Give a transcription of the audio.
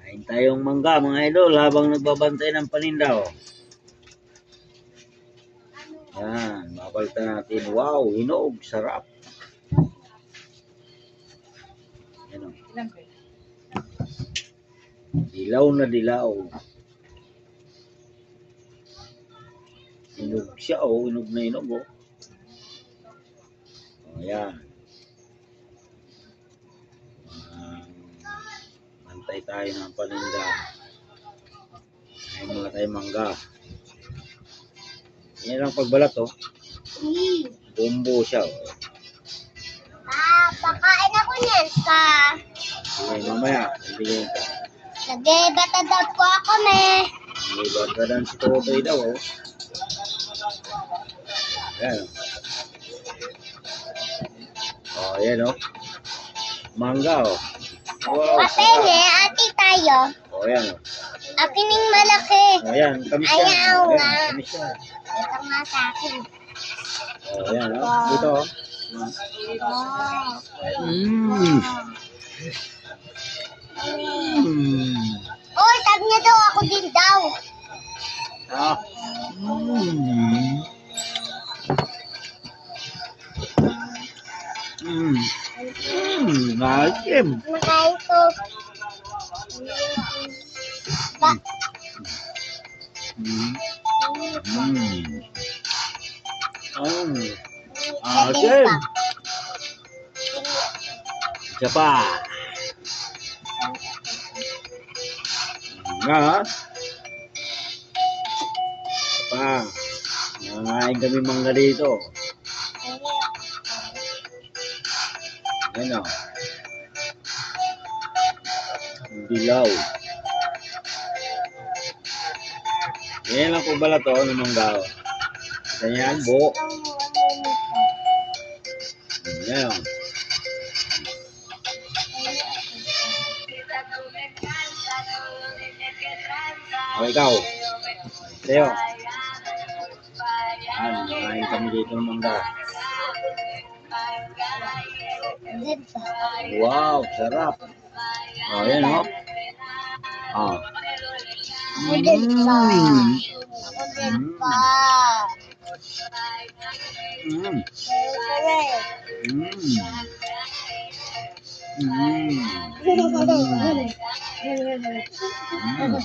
Kain tayong mangga mga idol habang nagbabantay ng paninda. Oh. Yan, mabalta natin. Wow, hinog, sarap. Yan o. Dilaw na dilaw. Hinog siya oh, hinog na hinog oh. Oh, yan. Bantay tayo ng paninda. Ay mga tayo mangga. Yan ang pagbalat oh. Bumbo siya oh. Pakain ako niyan ka. Sige, mamaya. Bibigyan ka. Nag-ibata daw po ako, me. Nag-ibata daw si Totoy daw oh. Ayan oh. Oh, yan oh. Mangga oh. Wow, Papenge, ati tayo. oh, yan oh. Apining malaki. Oh, yan. Kamis yan. Ayaw Oh, nga. yan. Kamis yan. Ito nga sa akin. Oh, yan oh. Dito oh. Wow. Mmm. Oh, sabi niya daw ako din daw. Ah. Mmm. Mmm. Nasim. Makain ko. Ba? Mmm. Asim. Isa pa. Nga. Isa pa. Nangangain kami mangga dito. Ano? Dilaw. Yan lang po bala to ng mangga. Ganyan, buo. Yan. O ikaw. Sa'yo. Nangangain kami dito ng mangga. Wow, sarap. Oh, yan oh. Oh. Ako din pa. Ako din pa. Mm. Mm. Mm. Mm.